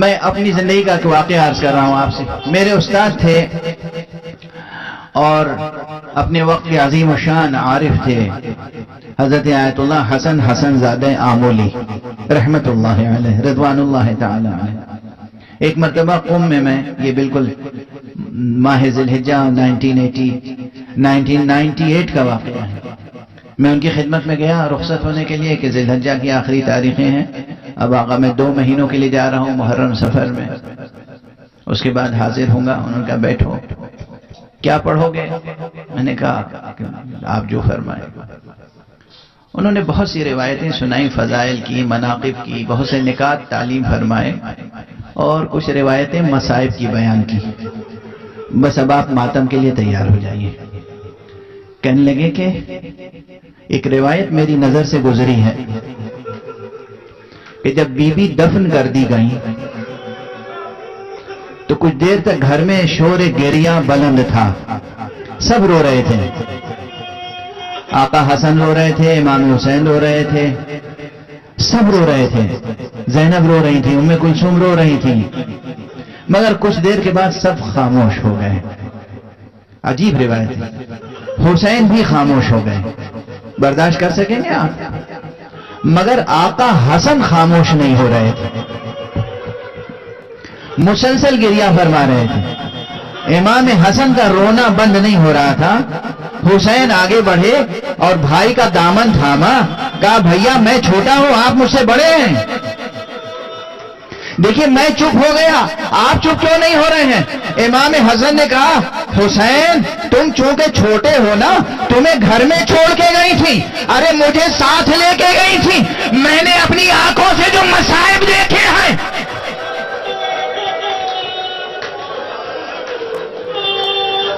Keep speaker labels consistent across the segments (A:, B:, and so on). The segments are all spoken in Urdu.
A: میں اپنی زندگی کا واقعہ عرض کر رہا ہوں آپ سے. میرے استاد تھے اور اپنے وقت کے عظیم و شان عارف تھے حضرت آیت اللہ حسن زادہ آمولی رحمت اللہ علیہ رضوان اللہ تعالی علیہ. ایک مرتبہ قم میں یہ بالکل ماہ ذی الحجہ 1998 کا واقعہ ہے. میں ان کی خدمت میں گیا رخصت ہونے کے لیے کہ ذی الحجہ کی آخری تاریخیں ہیں. اب آقا میں 2 مہینوں کے لیے جا رہا ہوں محرم سفر میں, اس کے بعد حاضر ہوں گا. انہوں نے کہا بیٹھو, کیا پڑھو گے؟ میں نے کہا آپ جو فرمائیں. انہوں نے بہت سی روایتیں سنائی, فضائل کی, مناقب کی, بہت سے نکات تعلیم فرمائے اور کچھ روایتیں مصائب کی بیان کی. بس اب آپ ماتم کے لیے تیار ہو جائیے. کہنے لگے کہ ایک روایت میری نظر سے گزری ہے کہ جب بی بی دفن کر دی گئیں تو کچھ دیر تک گھر میں شور گریہ بلند تھا. سب رو رہے تھے. آقا حسن رو رہے تھے, امام حسین رو رہے تھے, سب رو رہے تھے. زینب رو رہی تھی, ام کلثوم رو رہی تھی, مگر کچھ دیر کے بعد سب خاموش ہو گئے. عجیب روایت ہے. حسین بھی خاموش ہو گئے. برداشت کر سکیں گے آپ؟ مگر آقا حسن خاموش نہیں ہو رہے تھے, مسلسل گریہ فرما رہے تھے. امام حسن کا رونا بند نہیں ہو رہا تھا. حسین آگے بڑھے اور بھائی کا دامن تھاما, کہا بھیا میں چھوٹا ہوں, آپ مجھ سے بڑے ہیں. دیکھیے میں چپ ہو گیا, آپ چپ کیوں نہیں ہو رہے ہیں؟ امام حسن نے کہا حسین تم چونکہ چھوٹے ہو نا, تمہیں گھر میں چھوڑ کے گئی تھی, ارے مجھے ساتھ لے کے گئی تھی. میں نے اپنی آنکھوں سے جو مصائب دیکھے ہیں,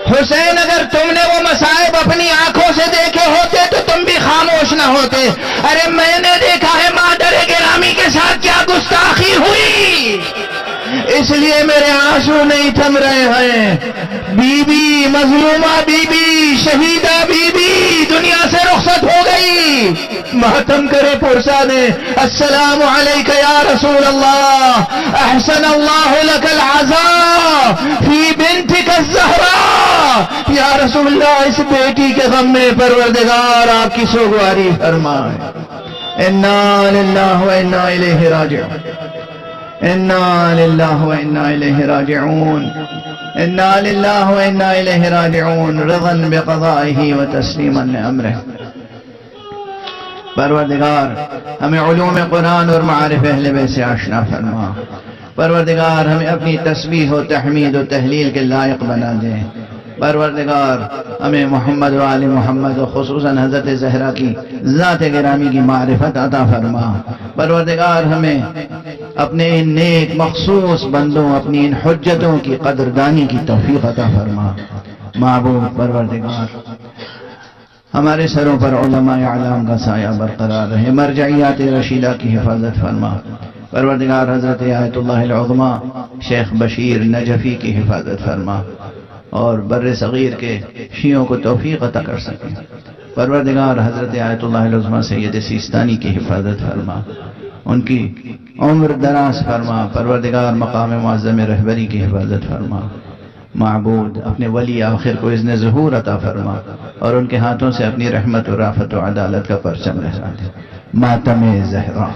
A: حسین اگر تم نے وہ مصائب اپنی آنکھوں سے دیکھے ہوتے تو تم بھی خاموش نہ ہوتے. ارے میں نے دیکھا ہے مادر گرامی کے ساتھ کیا گستاخی ہوئی, اس لیے میرے آنسو نہیں تھم رہے ہیں. بی بی مظلومہ بی بی شہیدہ بی بی دنیا سے رخصت ہو گئی. ماتم کرے پرسا نے, السلام علیکہ یا رسول اللہ, احسن اللہ لک العزاء فی بنتک الزہراء. یا رسول اللہ اس بیٹی کے غم میں پروردگار آپ کی سوگواری فرمائے. انا للہ و انا الیہ راجعون, انا للہ و انا الیہ راجعون, انا للہ و انا الیہ راجعون, رضا بقضائہ و تسلیما لامرہ. پروردگار ہمیں علوم قرآن اور معارف اہل بیت سے آشنا فرما. پروردگار ہمیں اپنی تسبیح و تحمید و تحلیل کے لائق بنا دے. پروردگار ہمیں محمد و آل محمد و خصوصاً حضرت زہرا کی ذات گرامی کی معرفت عطا فرما. پروردگار ہمیں اپنے ان نیک مخصوص بندوں, اپنی ان حجتوں کی قدردانی کی توفیق عطا فرما. معبود پروردگار ہمارے سروں پر علماء اعلام کا سایہ برقرار رہے. مرجعیات رشیدہ کی حفاظت فرما. پروردگار حضرت آیت اللہ العظمی شیخ بشیر نجفی کی حفاظت فرما اور بر صغیر کے شیعوں کو توفیق عطا کر سکے. پروردگار حضرت آیت اللہ العظمی سید سیستانی کی حفاظت فرما, ان کی عمر دراز فرما. پروردگار مقام معظم رہبری کی حفاظت فرما. معبود اپنے ولی آخر کو اذن ظہور عطا فرما اور ان کے ہاتھوں سے اپنی رحمت و رافت و عدالت کا پرچم لہرا دے. ماتم زہرا.